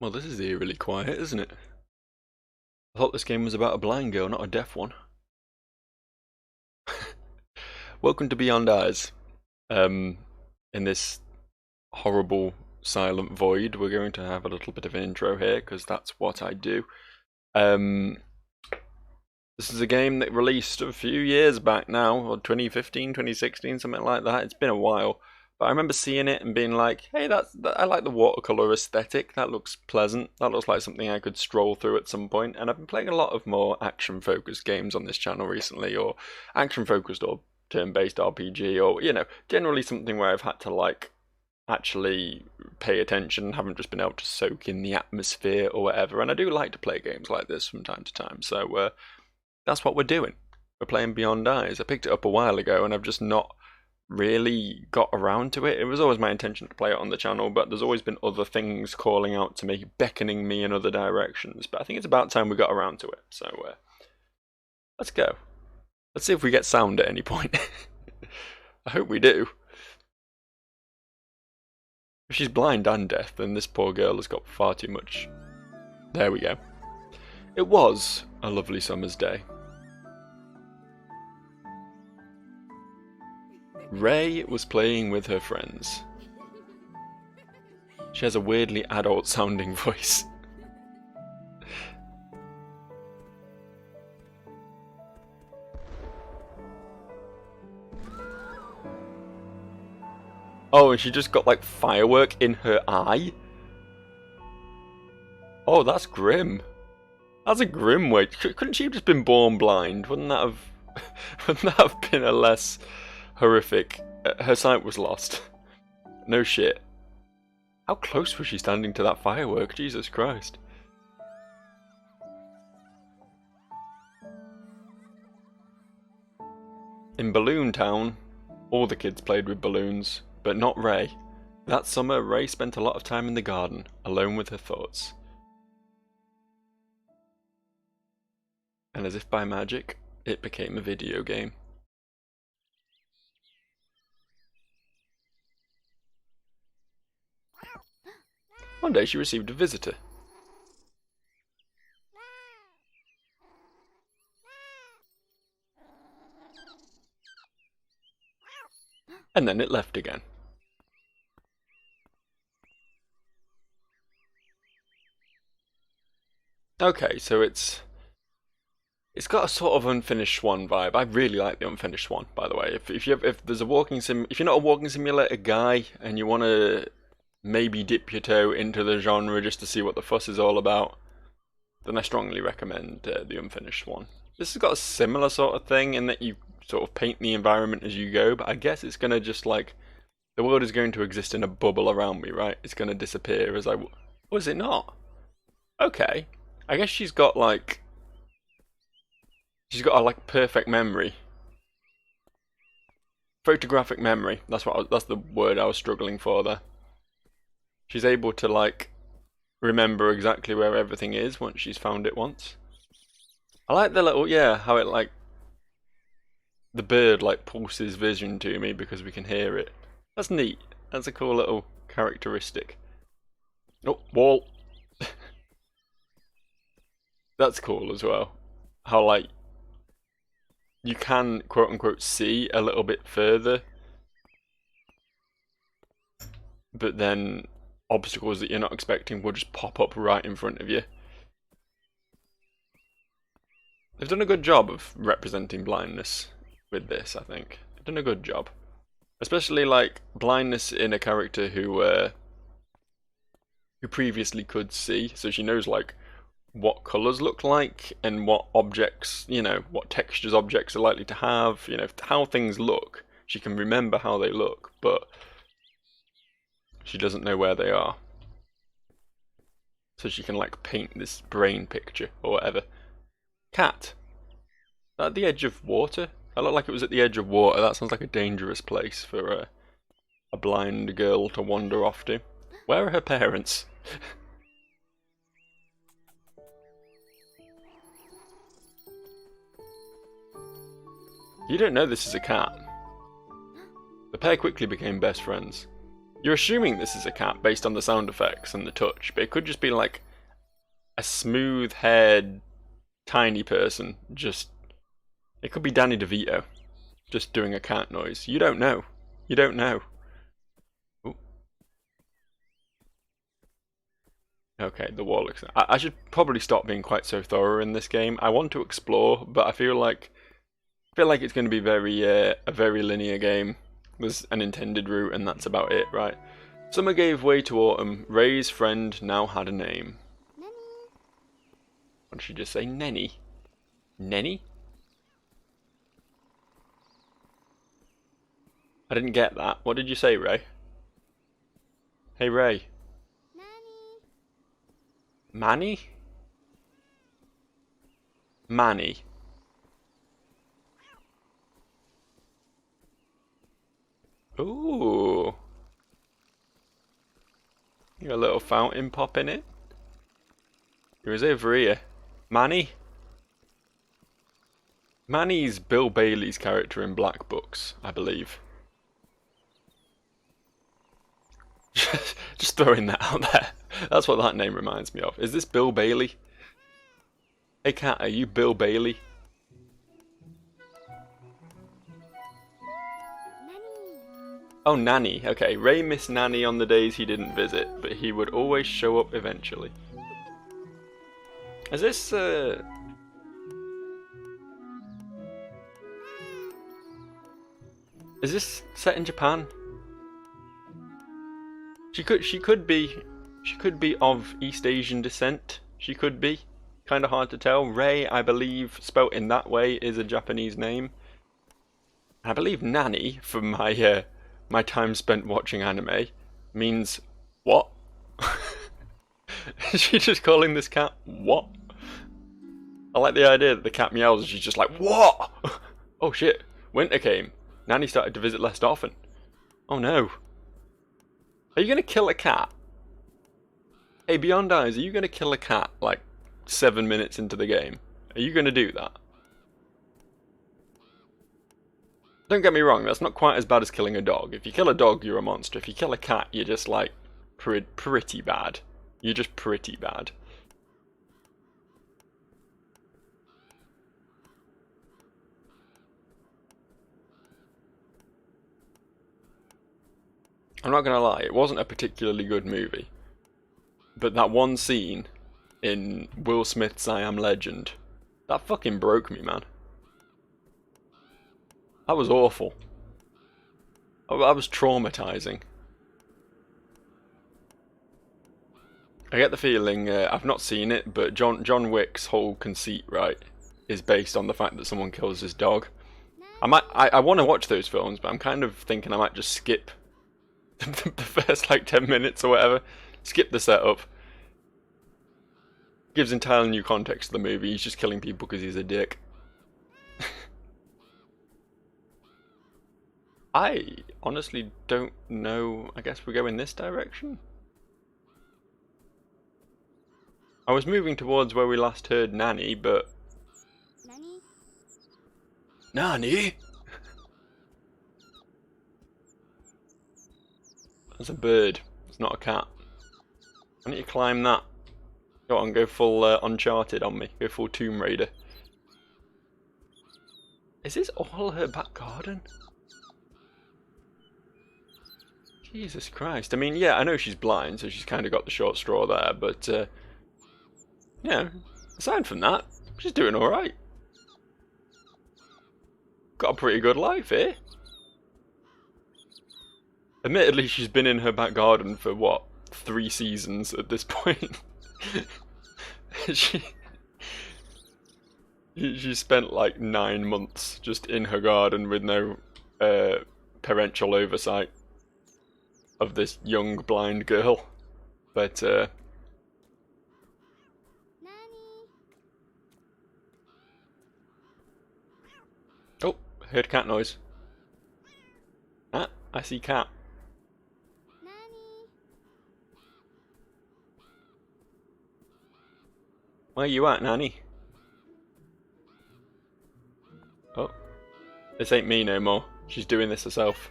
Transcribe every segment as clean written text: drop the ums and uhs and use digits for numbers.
Well, this is eerily quiet, isn't it? I thought this game was about a blind girl, not a deaf one. Welcome to Beyond Eyes. In this horrible silent void, we're going to have a little bit of an intro here, because that's what I do. Um, this is a game that released a few years back now, or 2015, 2016, something like that. It's been a while. But I remember seeing it and being like, hey, I like the watercolor aesthetic. That looks pleasant. That looks like something I could stroll through at some point. And I've been playing a lot of more action-focused games on this channel recently, or action-focused or turn-based RPG, or, generally something where I've had to, actually pay attention, haven't just been able to soak in the atmosphere or whatever. And I do like to play games like this from time to time. So that's what we're doing. We're playing Beyond Eyes. I picked it up a while ago, and I've just not really got around to it. It was always my intention to play it on the channel, but there's always been other things calling out to me, beckoning me in other directions. But I think it's about time we got around to it. So let's go. Let's see if we get sound at any point. I hope we do. If she's blind and deaf, then this poor girl has got far too much. There we go. It was a lovely summer's day. Ray was playing with her friends. She has a weirdly adult-sounding voice. Oh, and she just got like firework in her eye? Oh, that's grim. That's a grim way. Couldn't she have just been born blind? Wouldn't that have wouldn't that have been a less horrific? Her sight was lost. No shit. How close was she standing to that firework? Jesus Christ. In Balloon Town, all the kids played with balloons, but not Ray. That summer, Ray spent a lot of time in the garden, alone with her thoughts. And as if by magic, it became a video game. One day she received a visitor. And then it left again. Okay, so it's got a sort of Unfinished Swan vibe. I really like the Unfinished Swan, by the way. If there's a walking sim, if you're not a walking simulator guy and you want to maybe dip your toe into the genre just to see what the fuss is all about, then I strongly recommend the Unfinished Swan. This has got a similar sort of thing in that you sort of paint the environment as you go, but I guess it's gonna just like the world is going to exist in a bubble around me, right? It's gonna disappear as I. Oh, is it not? Okay. I guess she's got a like perfect memory. Photographic memory. That's the word I was struggling for there. She's able to like remember exactly where everything is once she's found it once. I like the little how it like the bird like pulses vision to me because we can hear it. That's neat. That's a cool little characteristic. Oh, wall. That's cool as well. How like you can quote unquote see a little bit further, but then obstacles that you're not expecting will just pop up right in front of you. They've done a good job of representing blindness with this, I think. They've done a good job. Especially like blindness in a character who previously could see, so she knows like what colours look like and what objects, what textures objects are likely to have, how things look. She can remember how they look, but she doesn't know where they are. So she can like paint this brain picture or whatever. Cat. At the edge of water? I looked like it was at the edge of water. That sounds like a dangerous place for a blind girl to wander off to. Where are her parents? You don't know this is a cat. The pair quickly became best friends. You're assuming this is a cat based on the sound effects and the touch, but it could just be like a smooth-haired, tiny person. It could be Danny DeVito, just doing a cat noise. You don't know. You don't know. Ooh. Okay, the wall looks. I should probably stop being quite so thorough in this game. I want to explore, but I feel like it's going to be a very linear game. There's an intended route, and that's about it, right? Summer gave way to autumn. Ray's friend now had a name. What did she just say? Nenny? Nenny? I didn't get that. What did you say, Ray? Hey, Ray. Manny? Manny. Ooh. You got a little fountain pop in it. It was over here. Manny? Manny's Bill Bailey's character in Black Books, I believe. Just throwing that out there. That's what that name reminds me of. Is this Bill Bailey? Hey cat, are you Bill Bailey? Oh, Nanny. Okay, Ray missed Nanny on the days he didn't visit, but he would always show up eventually. Is this, is this set in Japan? She could be of East Asian descent. She could be. Kind of hard to tell. Ray, I believe, spelt in that way, is a Japanese name. I believe Nanny, from my time spent watching anime, means what? Is she just calling this cat what? I like the idea that the cat meows and she's just like, what? Oh shit, winter came. Nanny started to visit less often. Oh no. Are you gonna kill a cat? Hey, Beyond Eyes, are you gonna kill a cat like 7 minutes into the game? Are you gonna do that? Don't get me wrong, that's not quite as bad as killing a dog. If you kill a dog, you're a monster. If you kill a cat, you're just like pretty bad. You're just pretty bad. I'm not gonna lie, it wasn't a particularly good movie. But that one scene in Will Smith's I Am Legend, that fucking broke me, man. That was awful. That was traumatizing. I get the feeling, I've not seen it, but John Wick's whole conceit, right, is based on the fact that someone kills his dog. I want to watch those films, but I'm kind of thinking I might just skip the first like 10 minutes or whatever. Skip the setup. Gives entirely new context to the movie. He's just killing people because he's a dick. I honestly don't know. I guess we go in this direction. I was moving towards where we last heard Nanny, but... Nanny? Nanny? That's a bird. It's not a cat. I need to climb that. Go on, go full Uncharted on me. Go full Tomb Raider. Is this all her back garden? Jesus Christ. I mean, yeah, I know she's blind, so she's kind of got the short straw there, but, yeah, aside from that, she's doing alright. Got a pretty good life here. Admittedly, she's been in her back garden for, what, 3 seasons at this point. She spent like 9 months just in her garden with no parental oversight of this young blind girl. But Nanny. Oh, heard cat noise. Ah, I see cat. Nanny. Where you at, Nanny? Oh, this ain't me no more. She's doing this herself.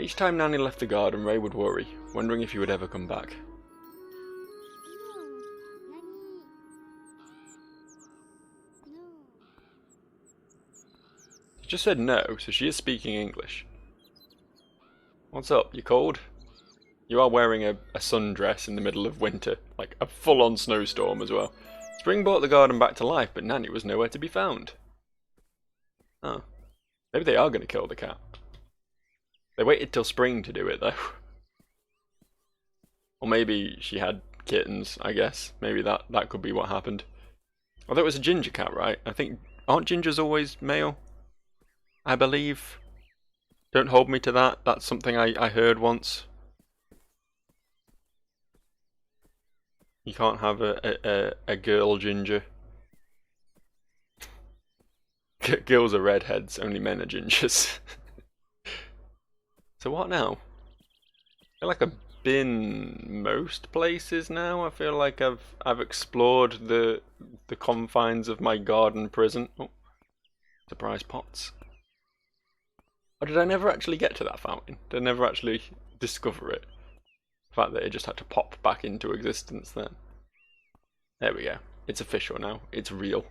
Each time Nanny left the garden, Ray would worry, wondering if he would ever come back. She just said no, so she is speaking English. What's up? You cold? You are wearing a sundress in the middle of winter, like a full-on snowstorm as well. Spring brought the garden back to life, but Nanny was nowhere to be found. Oh. Maybe they are going to kill the cat. They waited till spring to do it, though. Or maybe she had kittens, I guess. Maybe that could be what happened. Although it was a ginger cat, right? I think... Aren't gingers always male? I believe. Don't hold me to that. That's something I heard once. You can't have a girl ginger. Girls are redheads, only men are gingers. So what now? I feel like I've been most places now. I feel like I've explored the confines of my garden prison. Oh, surprise pots. Or did I never actually get to that fountain? Did I never actually discover it? The fact that it just had to pop back into existence then. There we go. It's official now. It's real.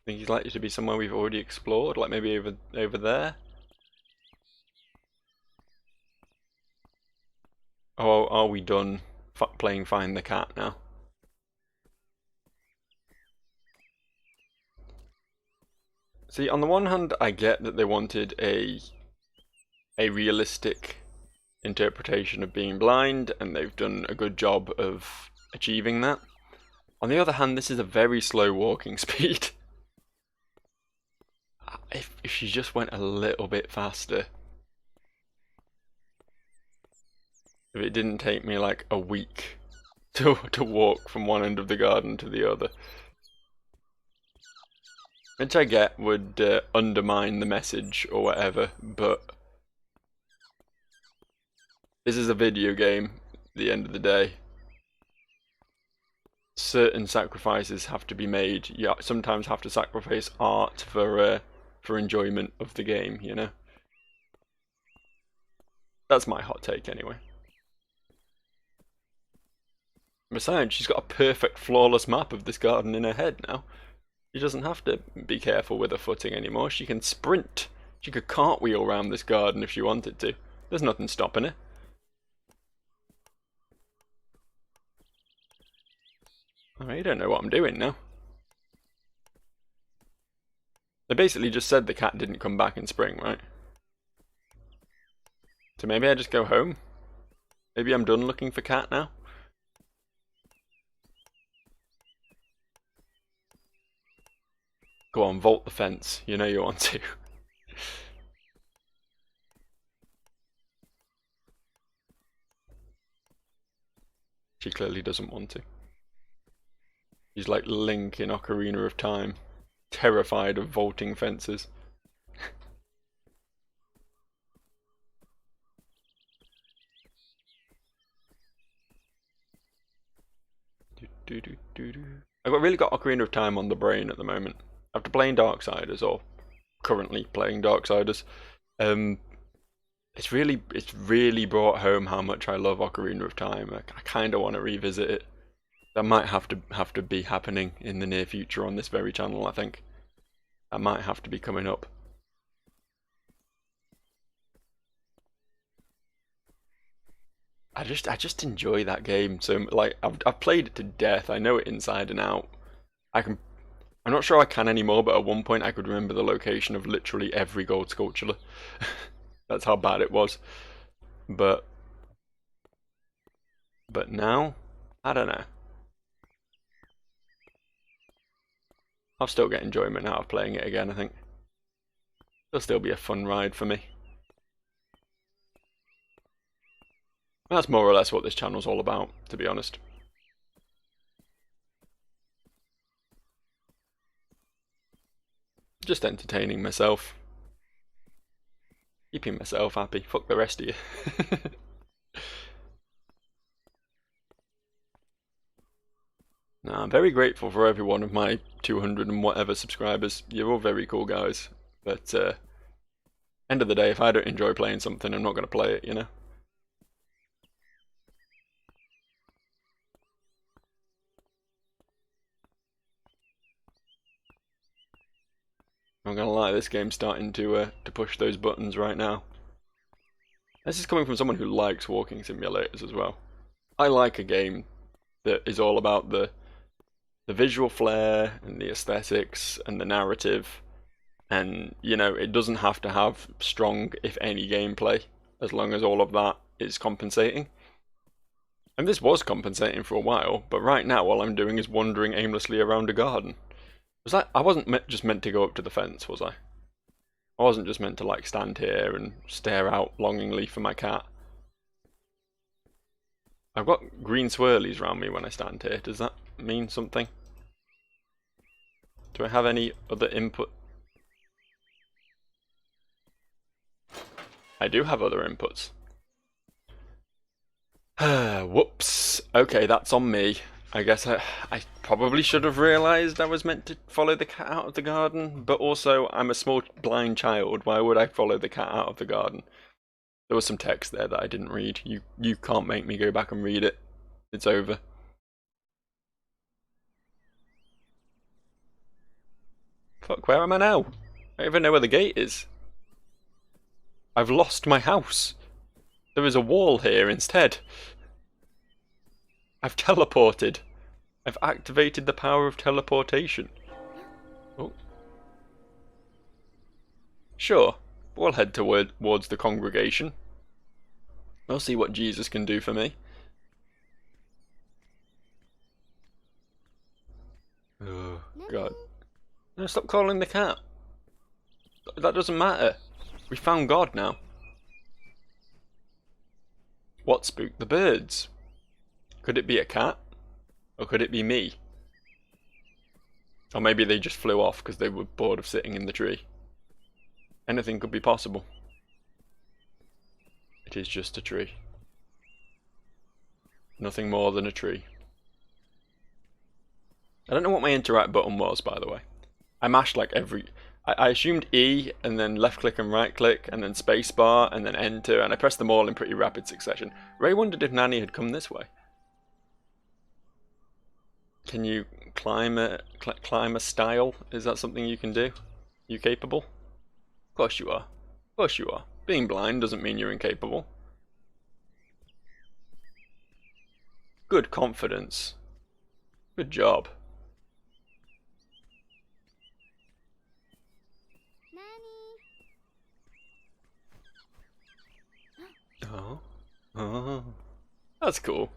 Think he's likely to be somewhere we've already explored, like maybe over there? Or are we done playing Find the Cat now? See, on the one hand, I get that they wanted a realistic interpretation of being blind, and they've done a good job of achieving that. On the other hand, this is a very slow walking speed. If she just went a little bit faster. If it didn't take me like a week to walk from one end of the garden to the other. Which I get would undermine the message or whatever, but this is a video game at the end of the day. Certain sacrifices have to be made. You sometimes have to sacrifice art for enjoyment of the game, you know? That's my hot take anyway. Besides, she's got a perfect, flawless map of this garden in her head now. She doesn't have to be careful with her footing anymore. She can sprint. She could cartwheel around this garden if she wanted to. There's nothing stopping her. I don't know what I'm doing now. They basically just said the cat didn't come back in spring, right? So maybe I just go home? Maybe I'm done looking for cat now? Go on, vault the fence. You know you want to. She clearly doesn't want to. She's like Link in Ocarina of Time. Terrified of vaulting fences. I've really got Ocarina of Time on the brain at the moment. After playing Darksiders, or currently playing Darksiders, it's really brought home how much I love Ocarina of Time. I kind of want to revisit it. That might have to be happening in the near future on this very channel, I think. That might have to be coming up. I just enjoy that game. So like I've played it to death. I know it inside and out. I'm not sure I can anymore, but at one point I could remember the location of literally every gold sculpture. That's how bad it was. But now, I don't know. I'll still get enjoyment out of playing it again, I think. It'll still be a fun ride for me. That's more or less what this channel's all about, to be honest. Just entertaining myself. Keeping myself happy. Fuck the rest of you. Nah, I'm very grateful for every one of my 200 and whatever subscribers. You're all very cool guys. But end of the day, if I don't enjoy playing something, I'm not going to play it, you know? I'm not gonna lie, this game's starting to push those buttons right now. This is coming from someone who likes walking simulators as well. I like a game that is all about the visual flair and the aesthetics and the narrative, and you know, it doesn't have to have strong, if any, gameplay, as long as all of that is compensating. And this was compensating for a while, but right now all I'm doing is wandering aimlessly around a garden. I wasn't just meant to go up to the fence, was I? I wasn't just meant to like stand here and stare out longingly for my cat. I've got green swirlies around me when I stand here. Does that mean something? Do I have any other input? I do have other inputs. Whoops. Okay, that's on me. I guess I probably should have realised I was meant to follow the cat out of the garden, but also I'm a small blind child. Why would I follow the cat out of the garden? There was some text there that I didn't read. You can't make me go back and read it. It's over. Fuck, where am I now? I don't even know where the gate is. I've lost my house. There is a wall here instead. I've teleported. I've activated the power of teleportation. Oh. Sure, we'll head towards the congregation. We'll see what Jesus can do for me. Oh, God. No, stop calling the cat. That doesn't matter. We found God now. What spooked the birds? Could it be a cat? Or could it be me? Or maybe they just flew off because they were bored of sitting in the tree. Anything could be possible. It is just a tree. Nothing more than a tree. I don't know what my interact button was, by the way. I mashed like I assumed E, and then left click and right click, and then spacebar, and then enter, and I pressed them all in pretty rapid succession. Ray wondered if Nanny had come this way. Can you climb a stile? Is that something you can do? You capable? Of course you are. Of course you are. Being blind doesn't mean you're incapable. Good confidence. Good job. Oh, that's cool.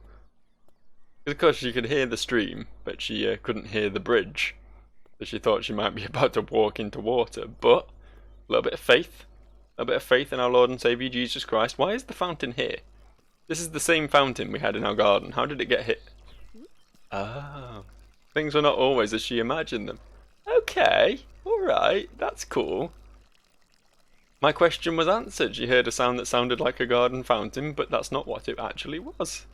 Of course, she could hear the stream, but she couldn't hear the bridge. So she thought she might be about to walk into water. But a little bit of faith, in our Lord and Saviour Jesus Christ. Why is the fountain here? This is the same fountain we had in our garden. How did it get hit? Ah, things were not always as she imagined them. Okay, all right, that's cool. My question was answered. She heard a sound that sounded like a garden fountain, but that's not what it actually was.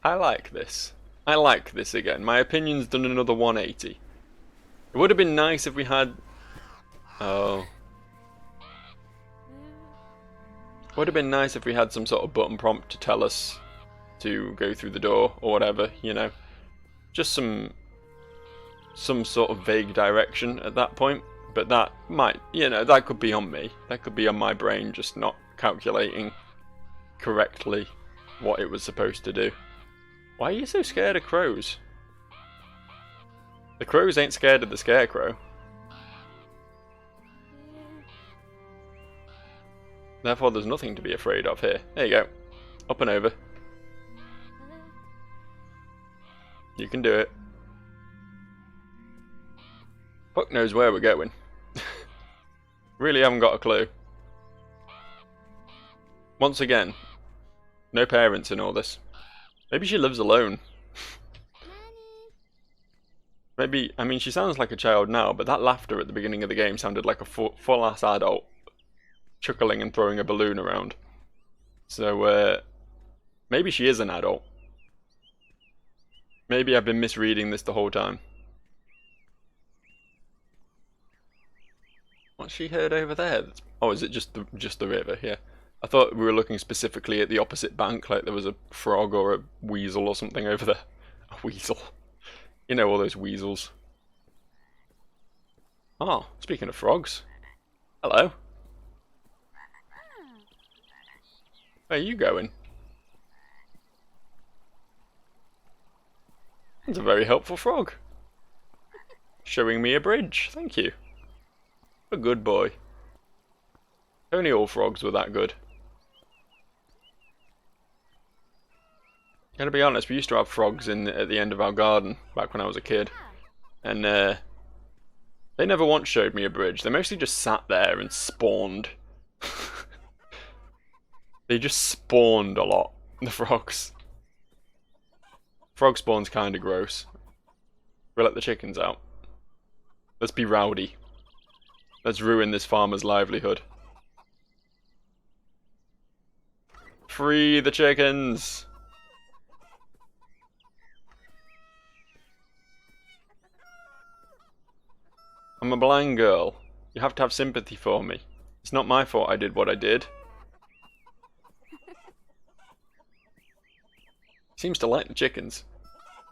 I like this. I like this again. My opinion's done another 180. It would have been nice if we had... Oh. It would have been nice if we had some sort of button prompt to tell us to go through the door or whatever, you know. Just some sort of vague direction at that point, but that might, you know, that could be on me. That could be on my brain just not calculating correctly what it was supposed to do. Why are you so scared of crows? The crows ain't scared of the scarecrow. Therefore there's nothing to be afraid of here. There you go. Up and over. You can do it. Fuck knows where we're going. Really haven't got a clue. Once again, no parents in all this. Maybe she lives alone. Maybe, I mean, she sounds like a child now, but that laughter at the beginning of the game sounded like a full-ass adult. chuckling and throwing a balloon around. So, maybe she is an adult. Maybe I've been misreading this the whole time. What's she heard over there? Oh, is it just the river? Yeah. I thought we were looking specifically at the opposite bank, like there was a frog or a weasel or something over there. A weasel. You know, all those weasels. Oh, speaking of frogs. Hello. Where are you going? That's a very helpful frog. Showing me a bridge, thank you. A good boy. Only all frogs were that good. Gotta be honest, we used to have frogs at the end of our garden back when I was a kid. And they never once showed me a bridge. They mostly just sat there and spawned. They just spawned a lot, the frogs. Frog spawn's kinda gross. We'll let the chickens out. Let's be rowdy. Let's ruin this farmer's livelihood. Free the chickens! I'm a blind girl. You have to have sympathy for me. It's not my fault I did what I did. Seems to like the chickens.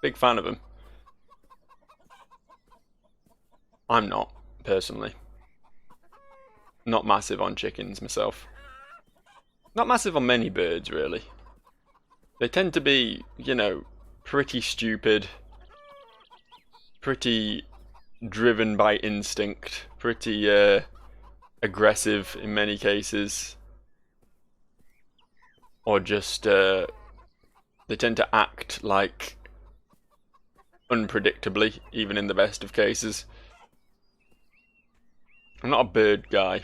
Big fan of them. I'm not, personally. Not massive on chickens myself. Not massive on many birds, really. They tend to be, you know, pretty stupid. Pretty driven by instinct. Pretty aggressive in many cases. Or just, they tend to act like unpredictably, even in the best of cases. I'm not a bird guy.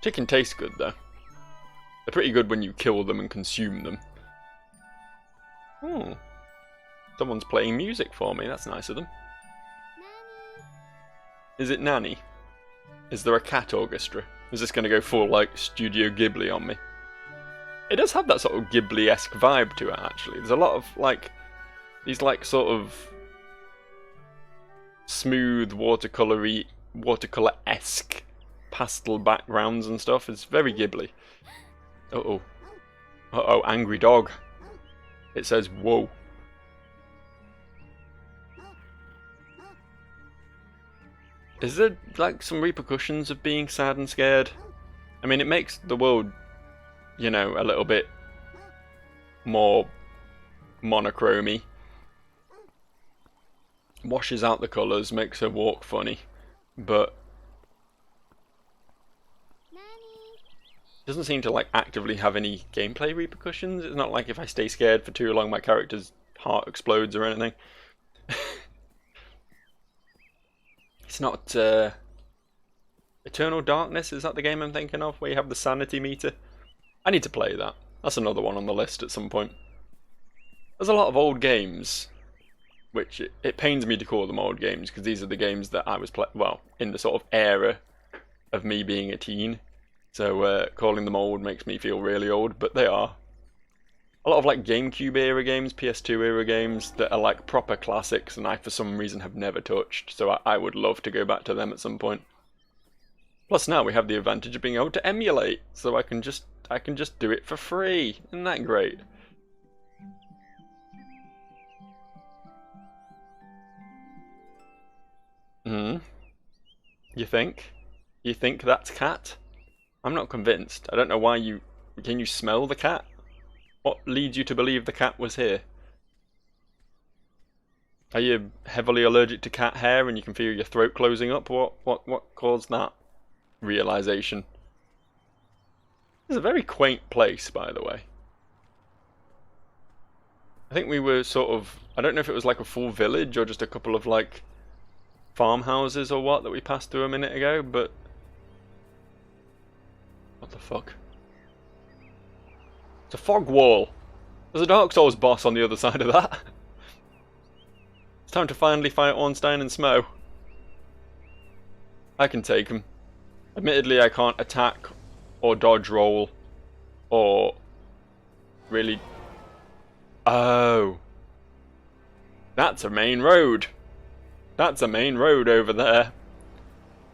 Chicken tastes good though. They're pretty good when you kill them and consume them. Hmm. Someone's playing music for me, that's nice of them. Is it Nanny? Is there a cat orchestra? Is this going to go full, like, Studio Ghibli on me? It does have that sort of Ghibli-esque vibe to it, actually. There's a lot of, like, these, like, sort of smooth, watercolour-esque pastel backgrounds and stuff. It's very Ghibli. Uh-oh. Uh-oh, angry dog. It says, whoa. Is there, like, some repercussions of being sad and scared? I mean, it makes the world, you know, a little bit more monochrome-y. Washes out the colours, makes her walk funny, but doesn't seem to, like, actively have any gameplay repercussions. It's not like if I stay scared for too long my character's heart explodes or anything. It's not Eternal Darkness, is that the game I'm thinking of, where you have the sanity meter? I need to play that. That's another one on the list at some point. There's a lot of old games, which it pains me to call them old games, because these are the games that I was well, in the sort of era of me being a teen. So calling them old makes me feel really old, but they are. A lot of like GameCube era games, PS2 era games that are like proper classics and I for some reason have never touched, so I would love to go back to them at some point. Plus now we have the advantage of being able to emulate, so I can just do it for free. Isn't that great? Hmm. You think? You think that's cat? I'm not convinced. I don't know why you... Can you smell the cat? What leads you to believe the cat was here? Are you heavily allergic to cat hair and you can feel your throat closing up? What caused that realization? It's a very quaint place, by the way. I think we were sort of... I don't know if it was like a full village or just a couple of like farmhouses or what that we passed through a minute ago, but... What the fuck? It's a fog wall. There's a Dark Souls boss on the other side of that. It's time to finally fight Ornstein and Smo. I can take him. Admittedly, I can't attack or dodge roll, or really... Oh. That's a main road. That's a main road over there.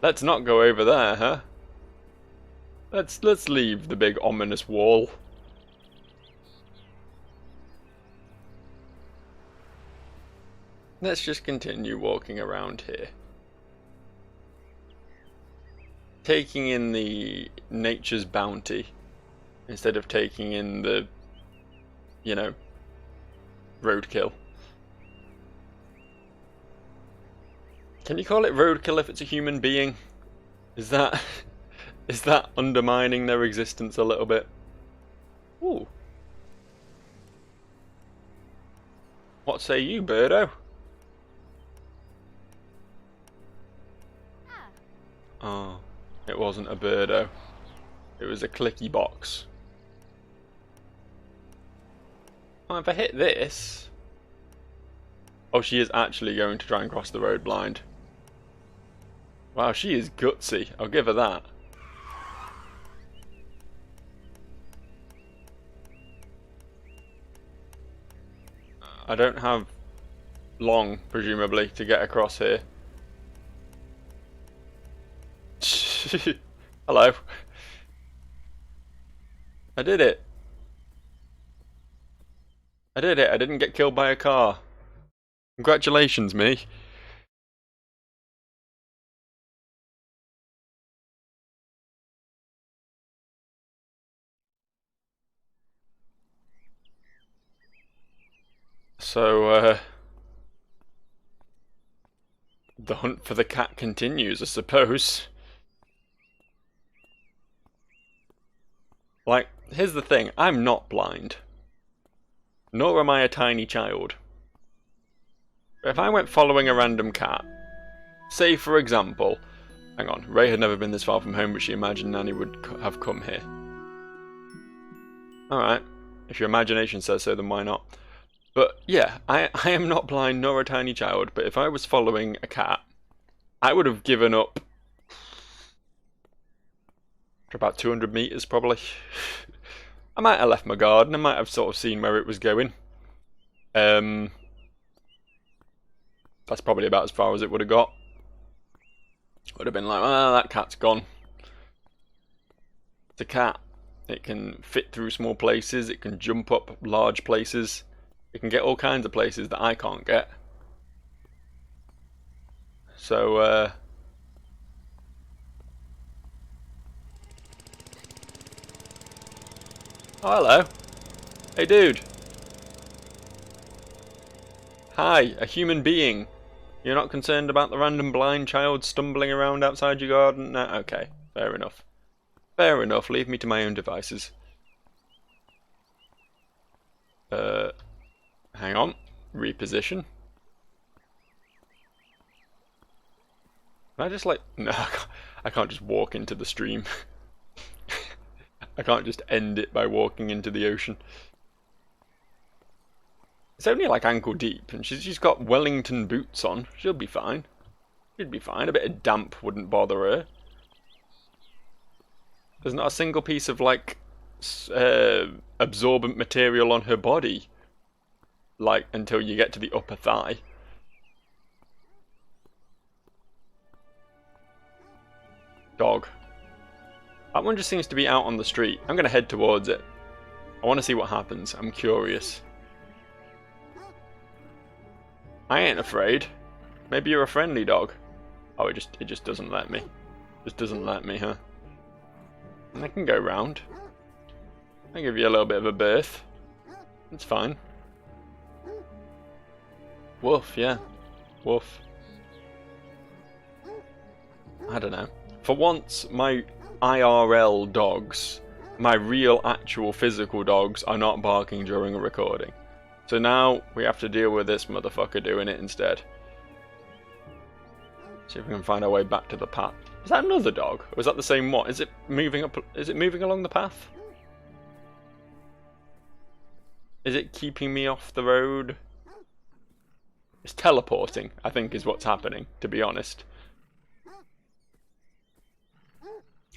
Let's not go over there, huh? Let's leave the big ominous wall. Let's just continue walking around here. Taking in the nature's bounty instead of taking in the, you know, roadkill. Can you call it roadkill if it's a human being? Is that undermining their existence a little bit? Ooh. What say you, birdo? Oh, it wasn't a birdo. It was a clicky box. Oh, if I hit this... Oh, she is actually going to try and cross the road blind. Wow, she is gutsy. I'll give her that. I don't have long, presumably, to get across here. Hello. I did it. I did it. I didn't get killed by a car. Congratulations, me. So, the hunt for the cat continues, I suppose. Like, here's the thing, I'm not blind. Nor am I a tiny child. If I went following a random cat, say for example, hang on, Ray had never been this far from home, but she imagined Nanny would have come here. Alright, if your imagination says so, then why not? But yeah, I am not blind nor a tiny child, but if I was following a cat, I would have given up for about 200 meters probably. I might have left my garden, I might have sort of seen where it was going. That's probably about as far as it would have got. Would have been like, well, that cat's gone. It's a cat. It can fit through small places, it can jump up large places. It can get all kinds of places that I can't get. So, oh, hello. Hey, dude. Hi, a human being. You're not concerned about the random blind child stumbling around outside your garden? No, okay. Fair enough. Fair enough. Leave me to my own devices. Hang on. Reposition. Can I just like... No, I can't just walk into the stream. I can't just end it by walking into the ocean. It's only like ankle deep, and she's got Wellington boots on. She'll be fine. She'd be fine. A bit of damp wouldn't bother her. There's not a single piece of like absorbent material on her body. Like until you get to the upper thigh. Dog. That one just seems to be out on the street. I'm gonna head towards it. I want to see what happens. I'm curious. I ain't afraid. Maybe you're a friendly dog. Oh, it just doesn't let me. Just doesn't let me, huh? And I can go round. I give you a little bit of a berth. It's fine. Woof, yeah. Woof. I don't know. For once, my IRL dogs, my real, actual, physical dogs, are not barking during a recording. So now we have to deal with this motherfucker doing it instead. See if we can find our way back to the path. Is that another dog? Or is that the same one? Is it moving up? Is it moving along the path? Is it keeping me off the road? It's teleporting, I think is what's happening, to be honest.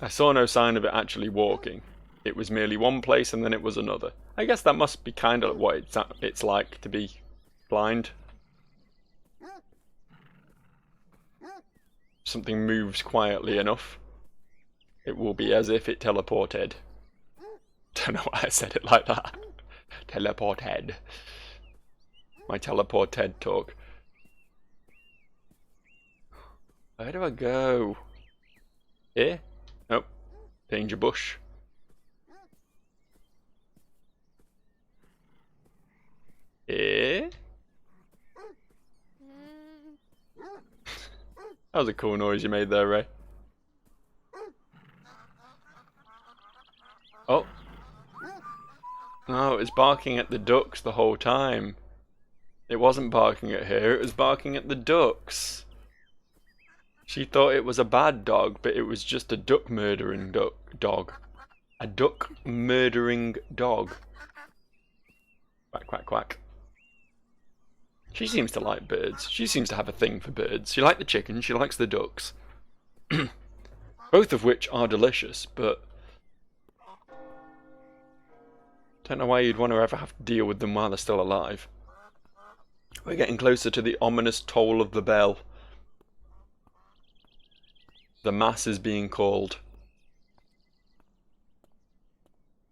I saw no sign of it actually walking. It was merely one place and then it was another. I guess that must be kind of what it's like to be blind. Something moves quietly enough, it will be as if it teleported. Don't know why I said it like that. Teleported. My teleported talk. Where do I go? Here? Nope. Danger bush. Here? That was a cool noise you made there, Ray. Oh. No, it was barking at the ducks the whole time. It wasn't barking at her, it was barking at the ducks. She thought it was a bad dog, but it was just a duck murdering dog. A duck murdering dog. Quack, quack, quack. She seems to like birds. She seems to have a thing for birds. She likes the chickens, she likes the ducks. Both of which are delicious, but don't know why you'd want to ever have to deal with them while they're still alive. We're getting closer to the ominous toll of the bell. The mass is being called.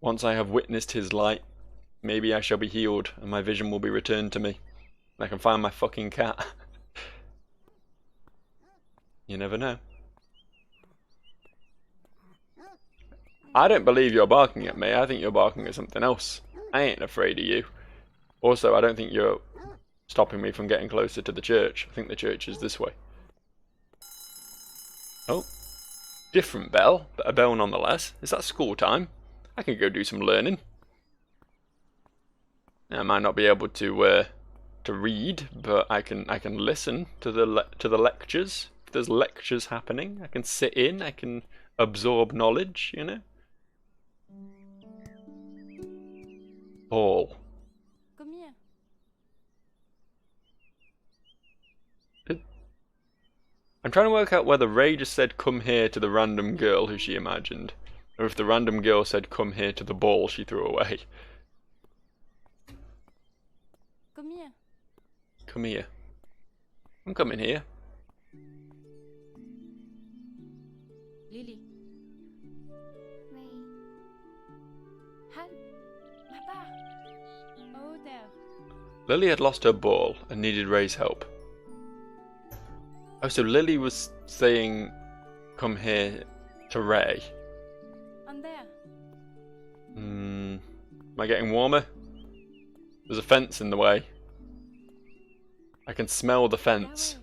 Once I have witnessed his light, maybe I shall be healed and my vision will be returned to me. And I can find my fucking cat. You never know. I don't believe you're barking at me. I think you're barking at something else. I ain't afraid of you. Also, I don't think you're stopping me from getting closer to the church. I think the church is this way. Oh. Different bell, but a bell nonetheless. Is that school time? I can go do some learning. I might not be able to read, but I can listen to the lectures. If there's lectures happening, I can sit in. I can absorb knowledge. You know. Ball. Come here. I'm trying to work out whether Ray just said "come here" to the random girl who she imagined, or if the random girl said "come here" to the ball she threw away. Come here. Come here. I'm coming here. Lily. Ray. Help. Papa. Oh, there. Lily had lost her ball and needed Ray's help. Oh, so Lily was saying, "Come here" to Ray. On there. Am I getting warmer? There's a fence in the way. I can smell the fence.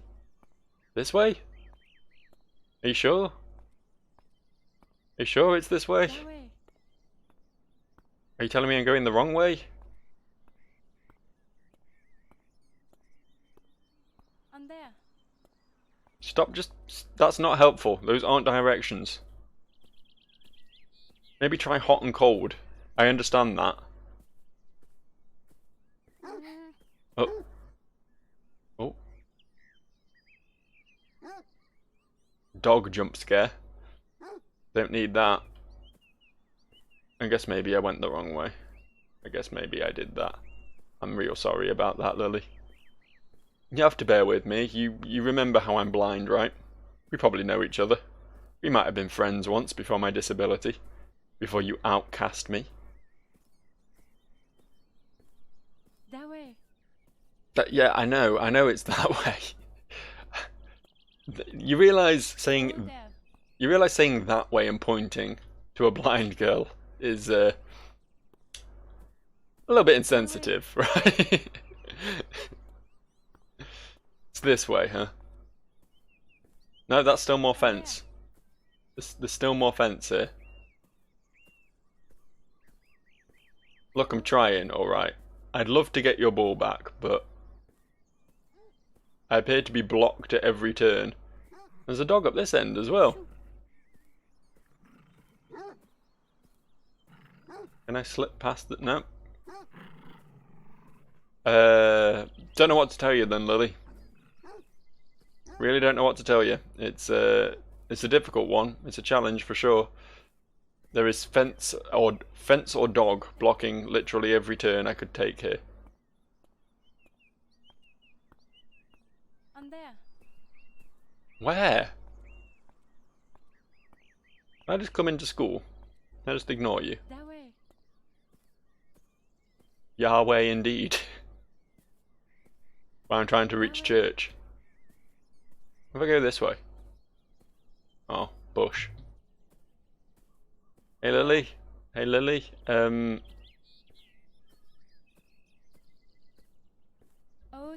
This way? Are you sure? Are you sure it's this way? That way. Are you telling me I'm going the wrong way? On there. Stop, that's not helpful. Those aren't directions. Maybe try hot and cold. I understand that. Oh. Oh. Dog jump scare. Don't need that. I guess maybe I went the wrong way. I guess maybe I did that. I'm real sorry about that, Lily. You have to bear with me. You remember how I'm blind, right? We probably know each other. We might have been friends once before my disability. Before you outcast me. That way. Yeah, I know it's that way. You realise saying that way and pointing to a blind girl is a little bit insensitive, right? It's this way, huh? No, that's still more fence. There's still more fence here. Look, I'm trying, alright. I'd love to get your ball back, but I appear to be blocked at every turn. There's a dog up this end as well. Can I slip past that? No. Don't know what to tell you then, Lily. Really don't know what to tell you. It's It's a difficult one. It's a challenge for sure. There is fence or dog blocking literally every turn I could take here. On there. Where? I just come into school. I just ignore you. That way. Yahweh indeed. But I'm trying to reach church. If I go this way. Oh, bush. Hey Lily. Hey Lily. Oh,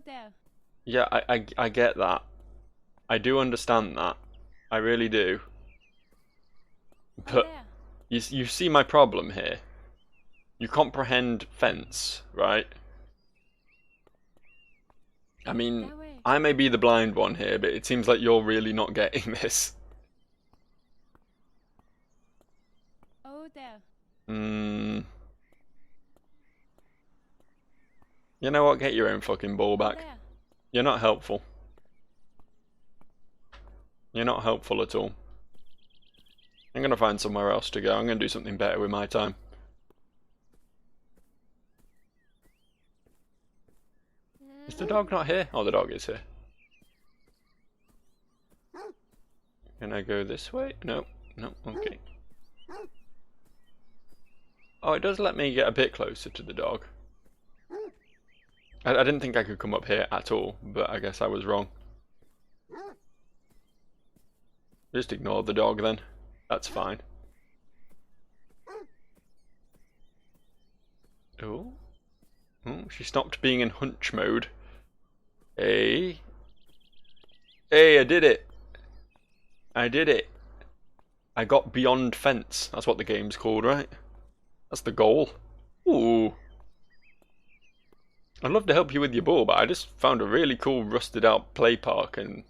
there. Yeah, I get that. I do understand that. I really do. On But there. you see my problem here. You comprehend fence, right? I mean, That way. I may be the blind one here, but it seems like you're really not getting this. Oh, there. You know what? Get your own fucking ball On back. there. You're not helpful. You're not helpful at all. I'm gonna find somewhere else to go. I'm gonna do something better with my time. Is the dog not here? Oh, the dog is here. Can I go this way? No. No, okay. Oh, it does let me get a bit closer to the dog. I didn't think I could come up here at all, but I guess I was wrong. Just ignore the dog then. That's fine. Oh. Oh, she stopped being in hunch mode. Hey. Hey, I did it. I did it. I got beyond fence. That's what the game's called, right? That's the goal. Ooh. I'd love to help you with your ball, but I just found a really cool rusted out play park and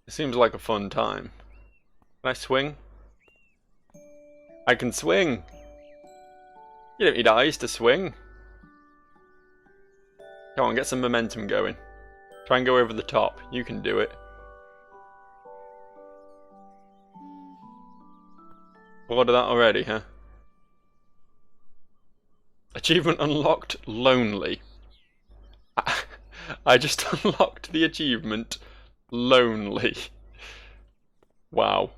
it seems like a fun time. Can I swing? I can swing! You don't need eyes to swing. Come on, get some momentum going. Try and go over the top. You can do it. Bored of that already, huh? Achievement unlocked, lonely. I just unlocked the achievement, lonely. Wow.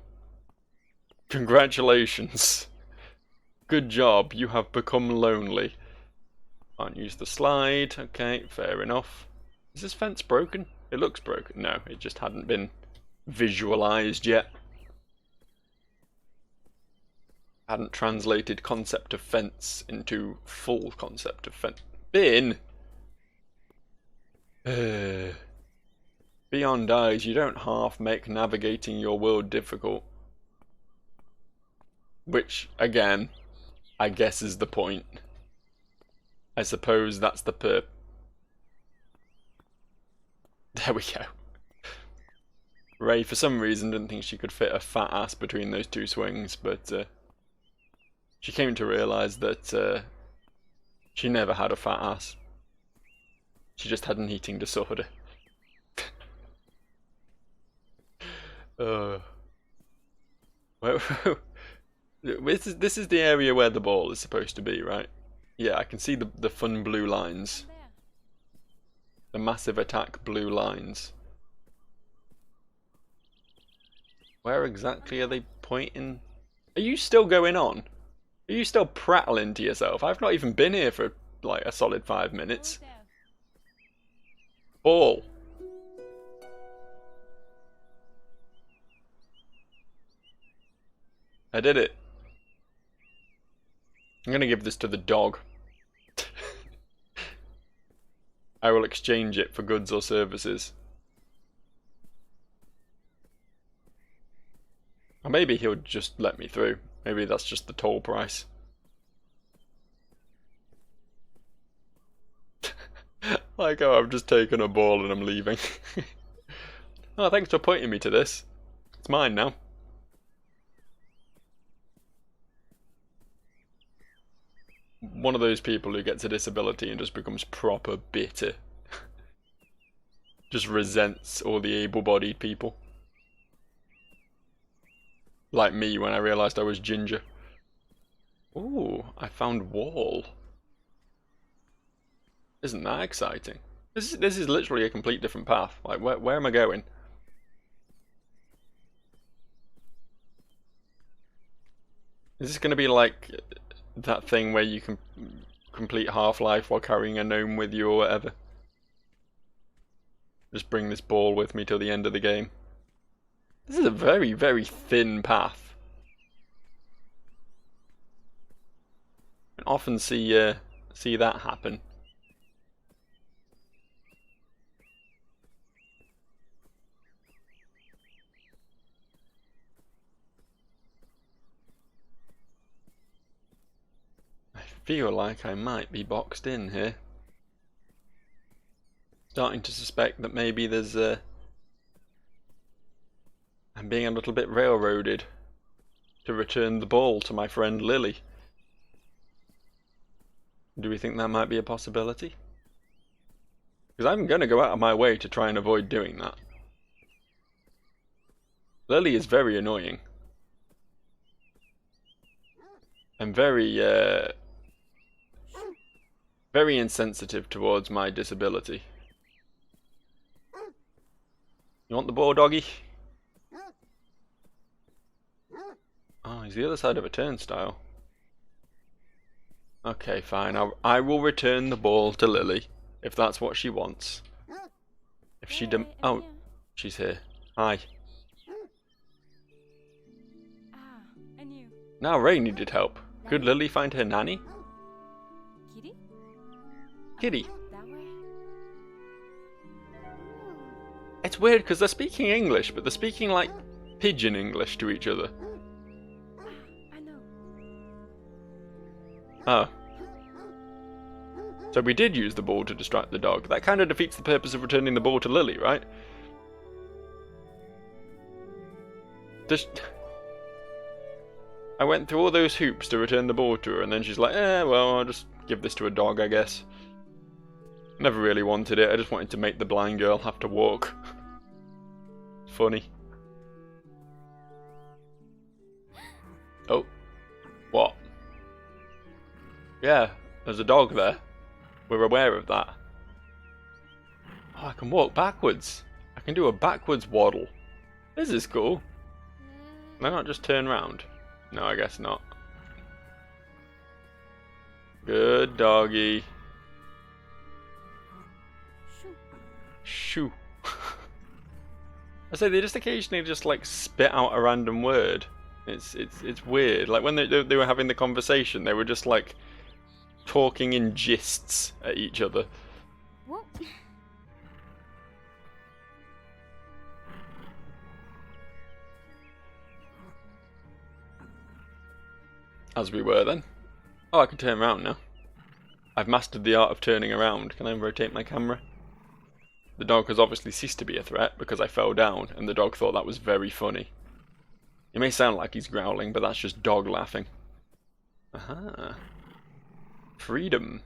Congratulations. Good job, you have become lonely. Can't use the slide, okay, fair enough. Is this fence broken? It looks broken. No, it just hadn't been visualized yet. Hadn't translated concept of fence into full concept of fence. Bin! Beyond eyes, you don't half make navigating your world difficult. Which, again, I guess is the point. I suppose that's the perp. There we go. Ray, for some reason, didn't think she could fit a fat ass between those two swings, but she came to realise that she never had a fat ass. She just had an eating disorder. This is the area where the ball is supposed to be, right? Yeah, I can see the fun blue lines. The massive attack blue lines. Where exactly are they pointing? Are you still going on? Are you still prattling to yourself? I've not even been here for like a solid 5 minutes. Ball. I did it. I'm gonna give this to the dog. I will exchange it for goods or services. Or maybe he'll just let me through. Maybe that's just the toll price. Like, oh, I've just taken a ball and I'm leaving. Oh, thanks for pointing me to this. It's mine now. One of those people who gets a disability and just becomes proper bitter. Just resents all the able-bodied people. Like me when I realised I was ginger. Ooh, I found wall. Isn't that exciting? This is literally a complete different path. Like, where am I going? Is this going to be like that thing where you can complete Half-Life while carrying a gnome with you or whatever? Just bring this ball with me till the end of the game. This is a very, very thin path. I often see that happen. I feel like I might be boxed in here. Starting to suspect that maybe there's I'm being a little bit railroaded to return the ball to my friend Lily. Do we think that might be a possibility? Because I'm going to go out of my way to try and avoid doing that. Lily is very annoying. And very insensitive towards my disability. You want the ball, doggy? Oh, he's the other side of a turnstile. Okay, fine. I will return the ball to Lily, if that's what she wants. If she oh, she's here. Hi. Ah, I knew. Now Ray needed help. Could Lily find her nanny? Kitty? Kitty. That way? It's weird because they're speaking English, but they're speaking like pigeon English to each other. I know. Oh. So we did use the ball to distract the dog. That kind of defeats the purpose of returning the ball to Lily, right? I went through all those hoops to return the ball to her, and then she's like, well, I'll just give this to a dog, I guess. Never really wanted it, I just wanted to make the blind girl have to walk. Funny. Oh. What? Yeah, there's a dog there. We're aware of that. Oh, I can walk backwards. I can do a backwards waddle. This is cool. Can I not just turn round? No, I guess not. Good doggy. Shoo. I say they just occasionally just like spit out a random word. It's weird. Like when they were having the conversation, they were just like talking in gists at each other. What? As we were then. Oh, I can turn around now. I've mastered the art of turning around. Can I rotate my camera? The dog has obviously ceased to be a threat because I fell down, and the dog thought that was very funny. It may sound like he's growling, but that's just dog laughing. Aha. Freedom.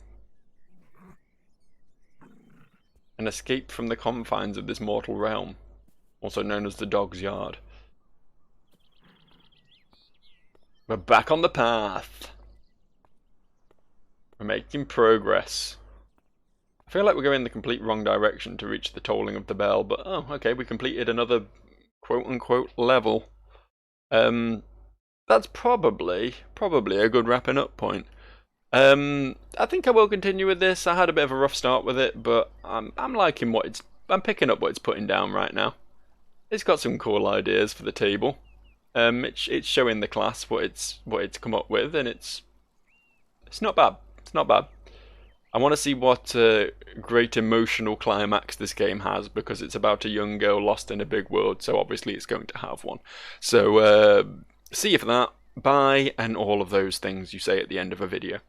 An escape from the confines of this mortal realm, also known as the dog's yard. We're back on the path. We're making progress. I feel like we're going the complete wrong direction to reach the tolling of the bell, but oh, okay, we completed another quote-unquote level. That's probably a good wrapping up point. I think I will continue with this. I had a bit of a rough start with it, but I'm liking I'm picking up what it's putting down right now. It's got some cool ideas for the table. It's showing the class what it's come up with, and it's not bad. It's not bad. I want to see what great emotional climax this game has, because it's about a young girl lost in a big world, so obviously it's going to have one. So see you for that. Bye, and all of those things you say at the end of a video.